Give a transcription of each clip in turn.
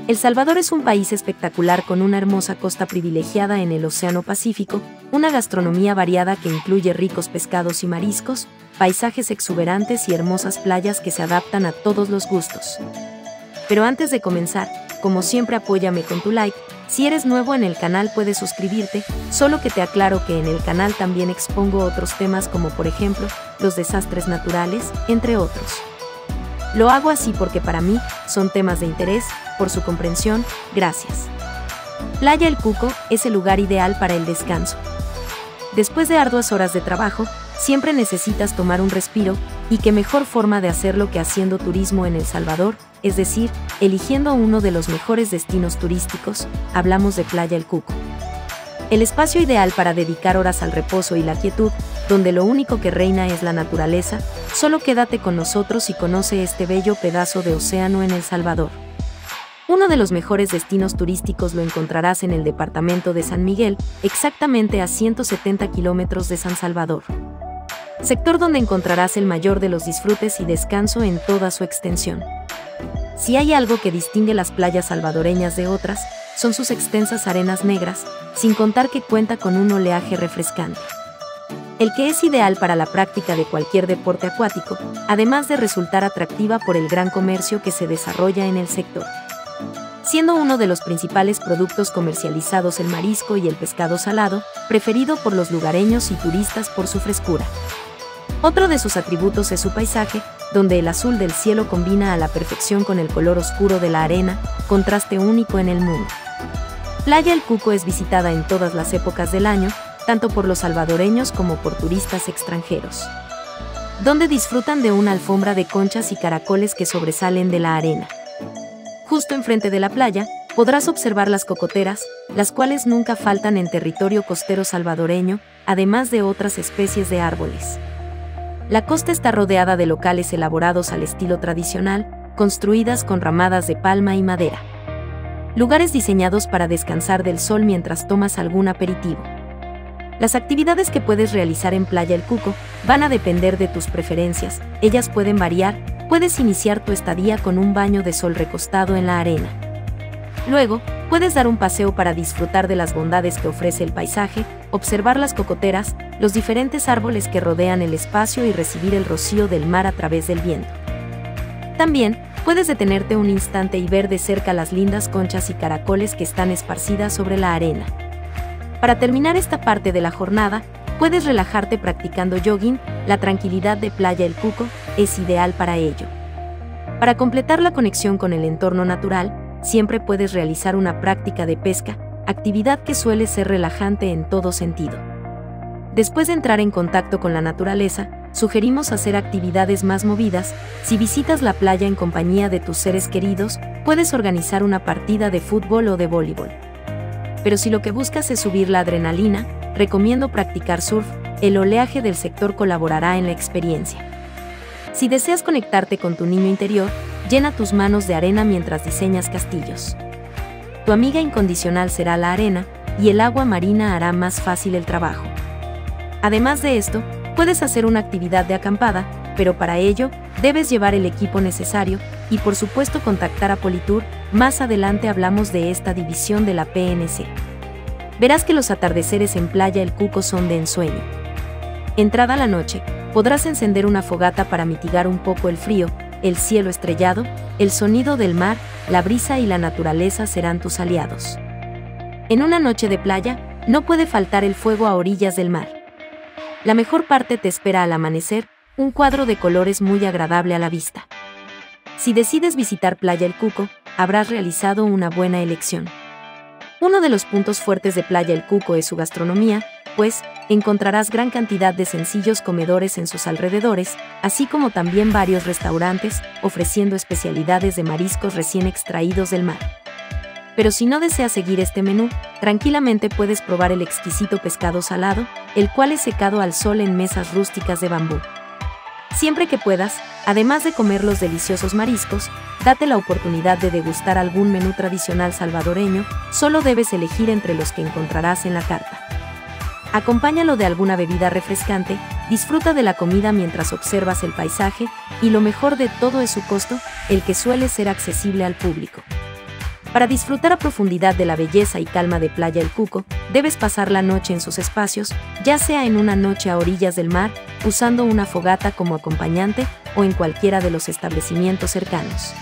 El Salvador es un país espectacular con una hermosa costa privilegiada en el Océano Pacífico, una gastronomía variada que incluye ricos pescados y mariscos, paisajes exuberantes y hermosas playas que se adaptan a todos los gustos. Pero antes de comenzar, como siempre apóyame con tu like. Si eres nuevo en el canal puedes suscribirte, solo que te aclaro que en el canal también expongo otros temas como por ejemplo, los desastres naturales, entre otros. Lo hago así porque para mí son temas de interés, por su comprensión, gracias. Playa El Cuco es el lugar ideal para el descanso. Después de arduas horas de trabajo, siempre necesitas tomar un respiro, y qué mejor forma de hacerlo que haciendo turismo en El Salvador, es decir, eligiendo uno de los mejores destinos turísticos, hablamos de Playa El Cuco. El espacio ideal para dedicar horas al reposo y la quietud, donde lo único que reina es la naturaleza, solo quédate con nosotros y conoce este bello pedazo de océano en El Salvador. Uno de los mejores destinos turísticos lo encontrarás en el departamento de San Miguel, exactamente a 170 kilómetros de San Salvador. Sector donde encontrarás el mayor de los disfrutes y descanso en toda su extensión. Si hay algo que distingue las playas salvadoreñas de otras, son sus extensas arenas negras, sin contar que cuenta con un oleaje refrescante. El que es ideal para la práctica de cualquier deporte acuático, además de resultar atractiva por el gran comercio que se desarrolla en el sector. Siendo uno de los principales productos comercializados el marisco y el pescado salado, preferido por los lugareños y turistas por su frescura. Otro de sus atributos es su paisaje, donde el azul del cielo combina a la perfección con el color oscuro de la arena, contraste único en el mundo. Playa El Cuco es visitada en todas las épocas del año, tanto por los salvadoreños como por turistas extranjeros, donde disfrutan de una alfombra de conchas y caracoles que sobresalen de la arena. Justo enfrente de la playa, podrás observar las cocoteras, las cuales nunca faltan en territorio costero salvadoreño, además de otras especies de árboles. La costa está rodeada de locales elaborados al estilo tradicional, construidas con ramadas de palma y madera. Lugares diseñados para descansar del sol mientras tomas algún aperitivo. Las actividades que puedes realizar en Playa El Cuco van a depender de tus preferencias, ellas pueden variar. Puedes iniciar tu estadía con un baño de sol recostado en la arena. Luego, puedes dar un paseo para disfrutar de las bondades que ofrece el paisaje, observar las cocoteras, los diferentes árboles que rodean el espacio y recibir el rocío del mar a través del viento. También, puedes detenerte un instante y ver de cerca las lindas conchas y caracoles que están esparcidas sobre la arena. Para terminar esta parte de la jornada, puedes relajarte practicando jogging, la tranquilidad de Playa El Cuco es ideal para ello. Para completar la conexión con el entorno natural, siempre puedes realizar una práctica de pesca, actividad que suele ser relajante en todo sentido. Después de entrar en contacto con la naturaleza, sugerimos hacer actividades más movidas. Si visitas la playa en compañía de tus seres queridos, puedes organizar una partida de fútbol o de voleibol. Pero si lo que buscas es subir la adrenalina, recomiendo practicar surf, el oleaje del sector colaborará en la experiencia. Si deseas conectarte con tu niño interior, llena tus manos de arena mientras diseñas castillos. Tu amiga incondicional será la arena, y el agua marina hará más fácil el trabajo. Además de esto, puedes hacer una actividad de acampada, pero para ello, debes llevar el equipo necesario, y por supuesto contactar a Politour. Más adelante hablamos de esta división de la PNC. Verás que los atardeceres en Playa El Cuco son de ensueño. Entrada la noche, podrás encender una fogata para mitigar un poco el frío, el cielo estrellado, el sonido del mar, la brisa y la naturaleza serán tus aliados. En una noche de playa, no puede faltar el fuego a orillas del mar. La mejor parte te espera al amanecer, un cuadro de colores muy agradable a la vista. Si decides visitar Playa El Cuco, habrás realizado una buena elección. Uno de los puntos fuertes de Playa El Cuco es su gastronomía, pues encontrarás gran cantidad de sencillos comedores en sus alrededores, así como también varios restaurantes ofreciendo especialidades de mariscos recién extraídos del mar. Pero si no deseas seguir este menú, tranquilamente puedes probar el exquisito pescado salado, el cual es secado al sol en mesas rústicas de bambú. Siempre que puedas, además de comer los deliciosos mariscos, date la oportunidad de degustar algún menú tradicional salvadoreño, solo debes elegir entre los que encontrarás en la carta. Acompáñalo de alguna bebida refrescante, disfruta de la comida mientras observas el paisaje, y lo mejor de todo es su costo, el que suele ser accesible al público. Para disfrutar a profundidad de la belleza y calma de Playa El Cuco, debes pasar la noche en sus espacios, ya sea en una noche a orillas del mar, usando una fogata como acompañante o en cualquiera de los establecimientos cercanos.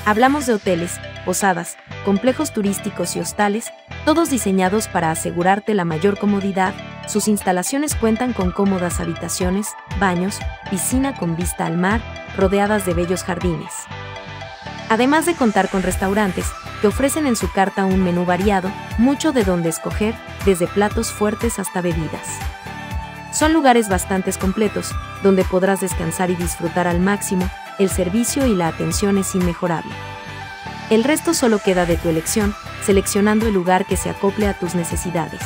Hablamos de hoteles, posadas, complejos turísticos y hostales, todos diseñados para asegurarte la mayor comodidad. Sus instalaciones cuentan con cómodas habitaciones, baños, piscina con vista al mar, rodeadas de bellos jardines. Además de contar con restaurantes, que ofrecen en su carta un menú variado, mucho de donde escoger, desde platos fuertes hasta bebidas. Son lugares bastante completos, donde podrás descansar y disfrutar al máximo. El servicio y la atención es inmejorable. El resto solo queda de tu elección, seleccionando el lugar que se acople a tus necesidades.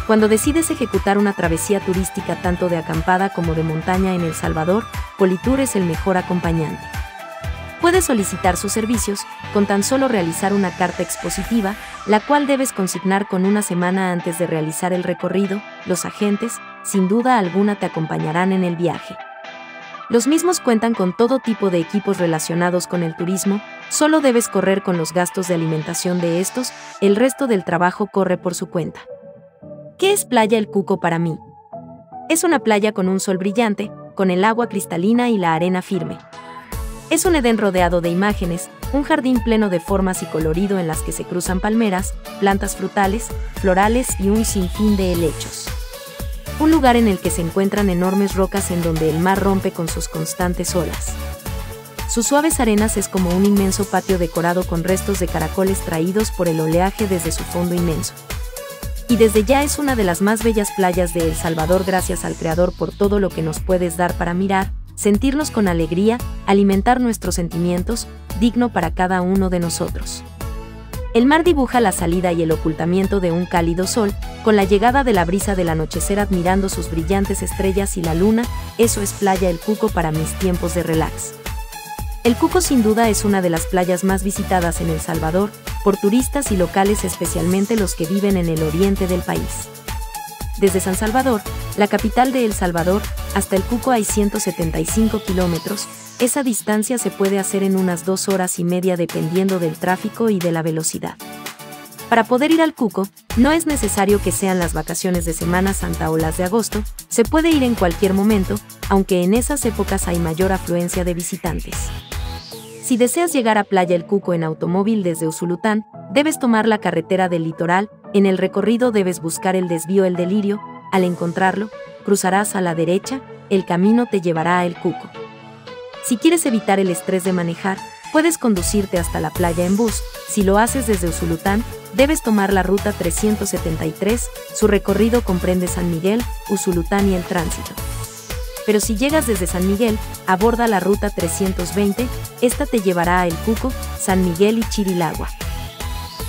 Cuando decides ejecutar una travesía turística tanto de acampada como de montaña en El Salvador, Politour es el mejor acompañante. Puedes solicitar sus servicios con tan solo realizar una carta expositiva, la cual debes consignar con una semana antes de realizar el recorrido. Los agentes, sin duda alguna, te acompañarán en el viaje. Los mismos cuentan con todo tipo de equipos relacionados con el turismo, solo debes correr con los gastos de alimentación de estos, el resto del trabajo corre por su cuenta. ¿Qué es Playa El Cuco para mí? Es una playa con un sol brillante, con el agua cristalina y la arena firme. Es un Edén rodeado de imágenes, un jardín pleno de formas y colorido en las que se cruzan palmeras, plantas frutales, florales y un sinfín de helechos. Un lugar en el que se encuentran enormes rocas en donde el mar rompe con sus constantes olas. Sus suaves arenas es como un inmenso patio decorado con restos de caracoles traídos por el oleaje desde su fondo inmenso. Y desde ya es una de las más bellas playas de El Salvador, gracias al Creador por todo lo que nos puedes dar para mirar, sentirnos con alegría, alimentar nuestros sentimientos, digno para cada uno de nosotros. El mar dibuja la salida y el ocultamiento de un cálido sol, con la llegada de la brisa del anochecer admirando sus brillantes estrellas y la luna. Eso es Playa El Cuco para mis tiempos de relax. El Cuco sin duda es una de las playas más visitadas en El Salvador, por turistas y locales, especialmente los que viven en el oriente del país. Desde San Salvador, la capital de El Salvador, hasta El Cuco hay 175 kilómetros. Esa distancia se puede hacer en unas 2 horas y media dependiendo del tráfico y de la velocidad. Para poder ir al Cuco, no es necesario que sean las vacaciones de Semana Santa o las de agosto, se puede ir en cualquier momento, aunque en esas épocas hay mayor afluencia de visitantes. Si deseas llegar a Playa El Cuco en automóvil desde Usulután, debes tomar la carretera del litoral. En el recorrido debes buscar el desvío El Delirio. Al encontrarlo, cruzarás a la derecha, el camino te llevará a El Cuco. Si quieres evitar el estrés de manejar, puedes conducirte hasta la playa en bus. Si lo haces desde Usulután, debes tomar la ruta 373, su recorrido comprende San Miguel, Usulután y El Tránsito. Pero si llegas desde San Miguel, aborda la ruta 320, esta te llevará a El Cuco, San Miguel y Chirilagua.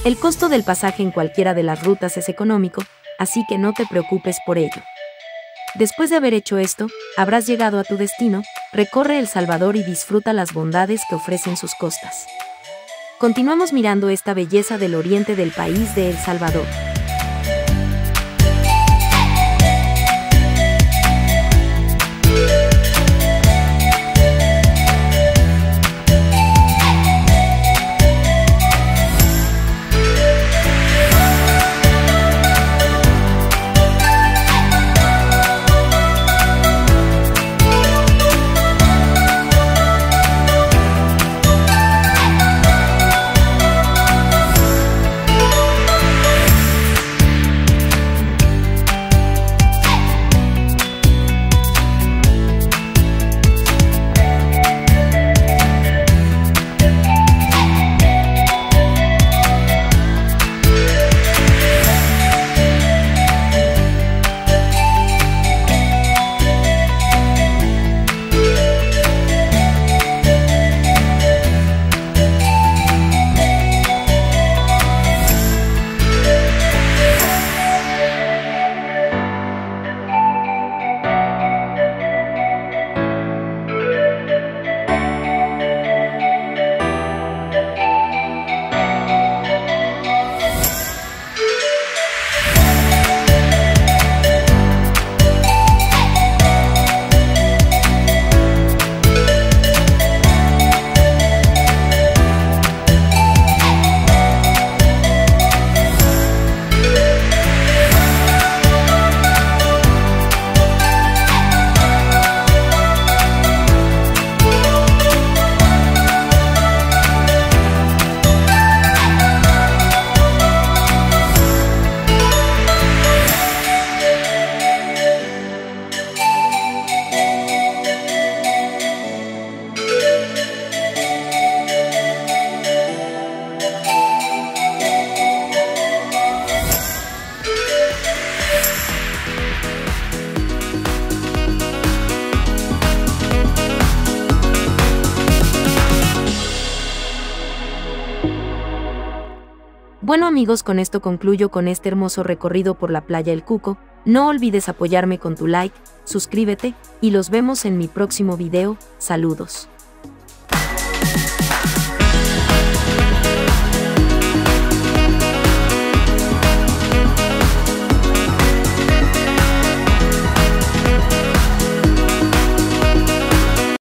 El costo del pasaje en cualquiera de las rutas es económico, así que no te preocupes por ello. Después de haber hecho esto, habrás llegado a tu destino. Recorre El Salvador y disfruta las bondades que ofrecen sus costas. Continuamos mirando esta belleza del oriente del país de El Salvador. Bueno amigos, con esto concluyo con este hermoso recorrido por la playa El Cuco. No olvides apoyarme con tu like, suscríbete, y los vemos en mi próximo video. Saludos.